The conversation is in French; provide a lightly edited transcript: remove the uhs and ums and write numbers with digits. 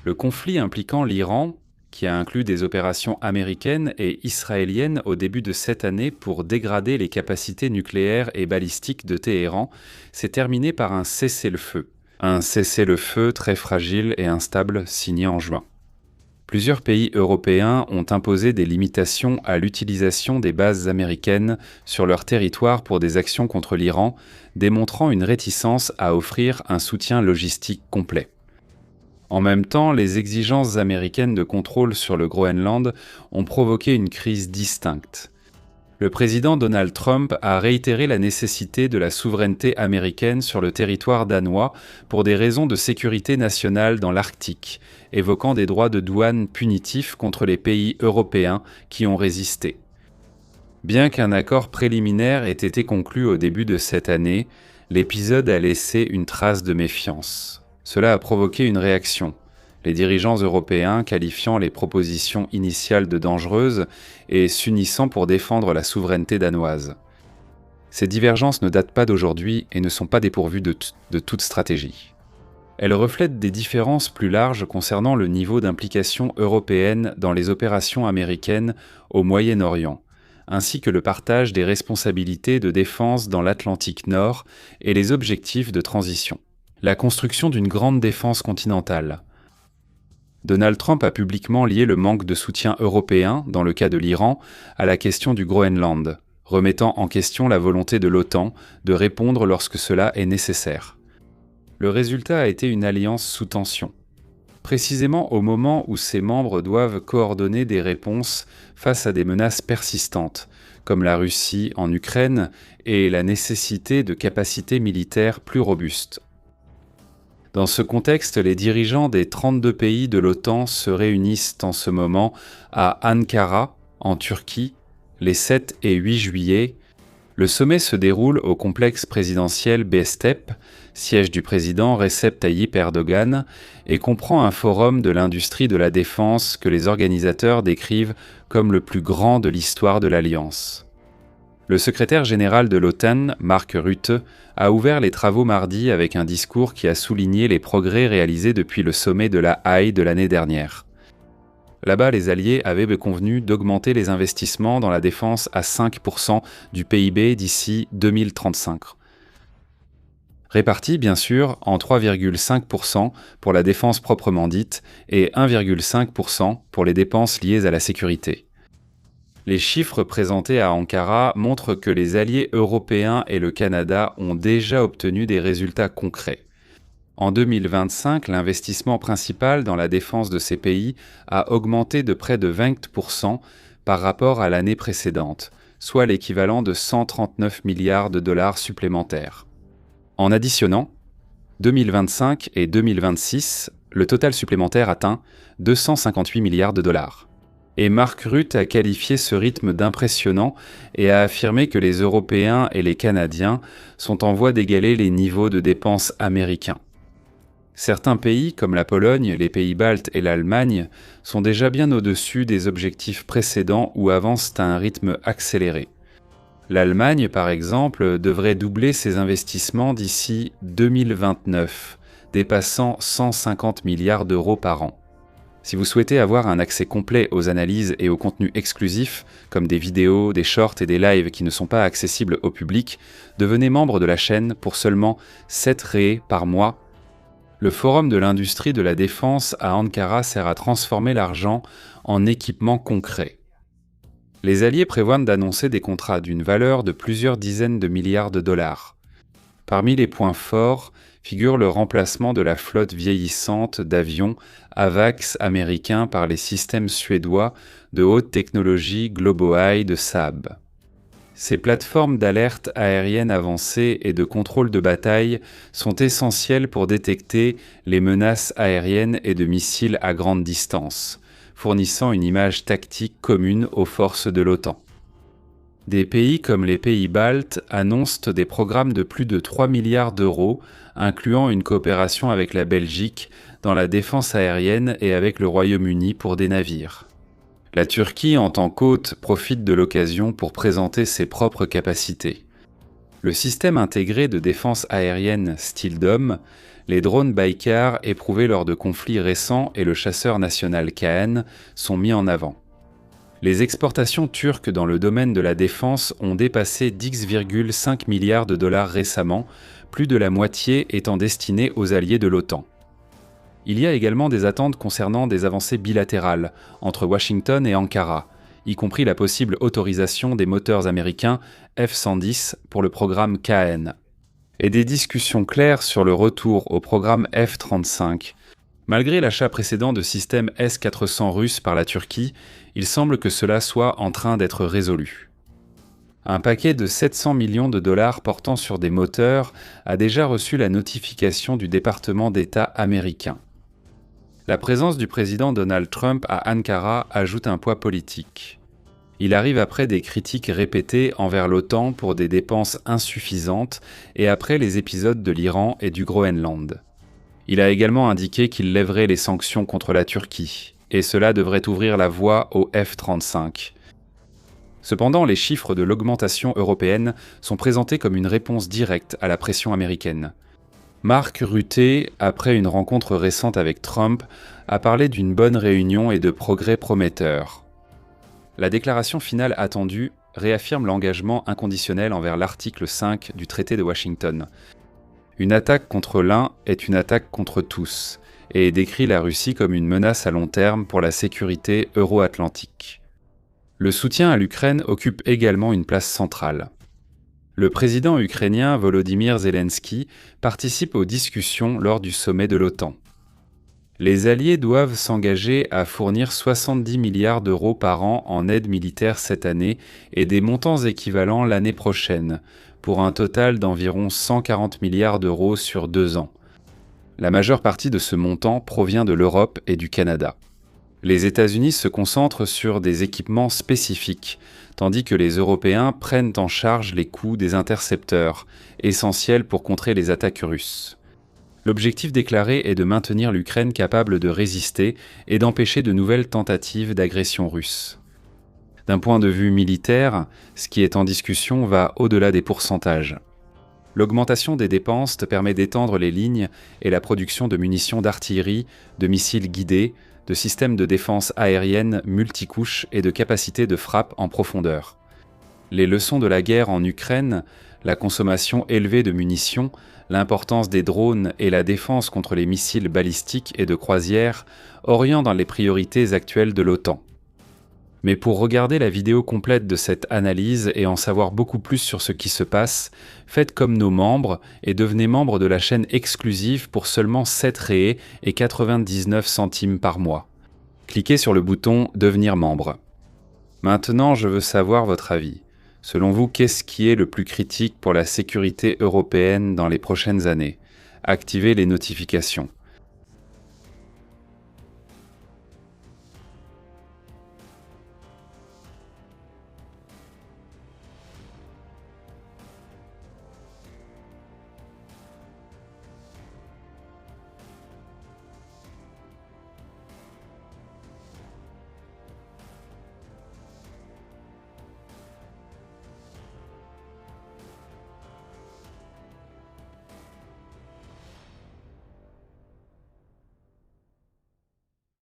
Le conflit impliquant l'Iran, qui a inclus des opérations américaines et israéliennes au début de cette année pour dégrader les capacités nucléaires et balistiques de Téhéran, s'est terminé par un cessez-le-feu. Un cessez-le-feu très fragile et instable signé en juin. Plusieurs pays européens ont imposé des limitations à l'utilisation des bases américaines sur leur territoire pour des actions contre l'Iran, démontrant une réticence à offrir un soutien logistique complet. En même temps, les exigences américaines de contrôle sur le Groenland ont provoqué une crise distincte. Le président Donald Trump a réitéré la nécessité de la souveraineté américaine sur le territoire danois pour des raisons de sécurité nationale dans l'Arctique, évoquant des droits de douane punitifs contre les pays européens qui ont résisté. Bien qu'un accord préliminaire ait été conclu au début de cette année, l'épisode a laissé une trace de méfiance. Cela a provoqué une réaction, les dirigeants européens qualifiant les propositions initiales de dangereuses et s'unissant pour défendre la souveraineté danoise. Ces divergences ne datent pas d'aujourd'hui et ne sont pas dépourvues de toute stratégie. Elles reflètent des différences plus larges concernant le niveau d'implication européenne dans les opérations américaines au Moyen-Orient, ainsi que le partage des responsabilités de défense dans l'Atlantique Nord et les objectifs de transition. La construction d'une grande défense continentale. Donald Trump a publiquement lié le manque de soutien européen, dans le cas de l'Iran, à la question du Groenland, remettant en question la volonté de l'OTAN de répondre lorsque cela est nécessaire. Le résultat a été une alliance sous tension. Précisément au moment où ses membres doivent coordonner des réponses face à des menaces persistantes, comme la Russie en Ukraine et la nécessité de capacités militaires plus robustes. Dans ce contexte, les dirigeants des 32 pays de l'OTAN se réunissent en ce moment à Ankara, en Turquie, les 7 et 8 juillet. Le sommet se déroule au complexe présidentiel Beytepe, siège du président Recep Tayyip Erdogan, et comprend un forum de l'industrie de la défense que les organisateurs décrivent comme le plus grand de l'histoire de l'Alliance. Le secrétaire général de l'OTAN, Mark Rutte, a ouvert les travaux mardi avec un discours qui a souligné les progrès réalisés depuis le sommet de La Haye de l'année dernière. Là-bas, les alliés avaient convenu d'augmenter les investissements dans la défense à 5% du PIB d'ici 2035. Répartis, bien sûr, en 3,5% pour la défense proprement dite et 1,5% pour les dépenses liées à la sécurité. Les chiffres présentés à Ankara montrent que les alliés européens et le Canada ont déjà obtenu des résultats concrets. En 2025, l'investissement principal dans la défense de ces pays a augmenté de près de 20% par rapport à l'année précédente, soit l'équivalent de 139 milliards de dollars supplémentaires. En additionnant 2025 et 2026, le total supplémentaire atteint 258 milliards de dollars. Et Mark Rutte a qualifié ce rythme d'impressionnant et a affirmé que les Européens et les Canadiens sont en voie d'égaler les niveaux de dépenses américains. Certains pays, comme la Pologne, les pays baltes et l'Allemagne, sont déjà bien au-dessus des objectifs précédents ou avancent à un rythme accéléré. L'Allemagne, par exemple, devrait doubler ses investissements d'ici 2029, dépassant 150 milliards d'euros par an. Si vous souhaitez avoir un accès complet aux analyses et aux contenus exclusifs, comme des vidéos, des shorts et des lives qui ne sont pas accessibles au public, devenez membre de la chaîne pour seulement 7 réés par mois. Le Forum de l'industrie de la défense à Ankara sert à transformer l'argent en équipements concrets. Les alliés prévoient d'annoncer des contrats d'une valeur de plusieurs dizaines de milliards de dollars. Parmi les points forts figure le remplacement de la flotte vieillissante d'avions AVAX américains par les systèmes suédois de haute technologie GloboEye de Saab. Ces plateformes d'alerte aérienne avancée et de contrôle de bataille sont essentielles pour détecter les menaces aériennes et de missiles à grande distance, fournissant une image tactique commune aux forces de l'OTAN. Des pays comme les pays baltes annoncent des programmes de plus de 3 milliards d'euros, incluant une coopération avec la Belgique dans la défense aérienne et avec le Royaume-Uni pour des navires. La Turquie, en tant qu'hôte, profite de l'occasion pour présenter ses propres capacités. Le système intégré de défense aérienne Steel Dome, Les drones Baykar, éprouvés lors de conflits récents, et le chasseur national KN sont mis en avant. Les exportations turques dans le domaine de la défense ont dépassé 10,5 milliards de dollars récemment, plus de la moitié étant destinée aux alliés de l'OTAN. Il y a également des attentes concernant des avancées bilatérales entre Washington et Ankara, y compris la possible autorisation des moteurs américains F-110 pour le programme KN, et des discussions claires sur le retour au programme F-35. Malgré l'achat précédent de systèmes S-400 russes par la Turquie, il semble que cela soit en train d'être résolu. Un paquet de 700 millions de dollars portant sur des moteurs a déjà reçu la notification du département d'État américain. La présence du président Donald Trump à Ankara ajoute un poids politique. Il arrive après des critiques répétées envers l'OTAN pour des dépenses insuffisantes et après les épisodes de l'Iran et du Groenland. Il a également indiqué qu'il lèverait les sanctions contre la Turquie, et cela devrait ouvrir la voie au F-35. Cependant, les chiffres de l'augmentation européenne sont présentés comme une réponse directe à la pression américaine. Mark Rutte, après une rencontre récente avec Trump, a parlé d'une bonne réunion et de progrès prometteurs. La déclaration finale attendue réaffirme l'engagement inconditionnel envers l'article 5 du traité de Washington. Une attaque contre l'un est une attaque contre tous, et décrit la Russie comme une menace à long terme pour la sécurité euro-atlantique. Le soutien à l'Ukraine occupe également une place centrale. Le président ukrainien Volodymyr Zelensky participe aux discussions lors du sommet de l'OTAN. Les alliés doivent s'engager à fournir 70 milliards d'euros par an en aide militaire cette année et des montants équivalents l'année prochaine, pour un total d'environ 140 milliards d'euros sur 2 ans. La majeure partie de ce montant provient de l'Europe et du Canada. Les États-Unis se concentrent sur des équipements spécifiques, tandis que les Européens prennent en charge les coûts des intercepteurs, essentiels pour contrer les attaques russes. L'objectif déclaré est de maintenir l'Ukraine capable de résister et d'empêcher de nouvelles tentatives d'agression russe. D'un point de vue militaire, ce qui est en discussion va au-delà des pourcentages. L'augmentation des dépenses permet d'étendre les lignes et la production de munitions d'artillerie, de missiles guidés, de systèmes de défense aérienne multicouches et de capacités de frappe en profondeur. Les leçons de la guerre en Ukraine, la consommation élevée de munitions, l'importance des drones et la défense contre les missiles balistiques et de croisière orientent dans les priorités actuelles de l'OTAN. Mais pour regarder la vidéo complète de cette analyse et en savoir beaucoup plus sur ce qui se passe, faites comme nos membres et devenez membre de la chaîne exclusive pour seulement 7 raies et 99 centimes par mois. Cliquez sur le bouton « Devenir membre ». Maintenant, je veux savoir votre avis. Selon vous, qu'est-ce qui est le plus critique pour la sécurité européenne dans les prochaines années? Activez les notifications.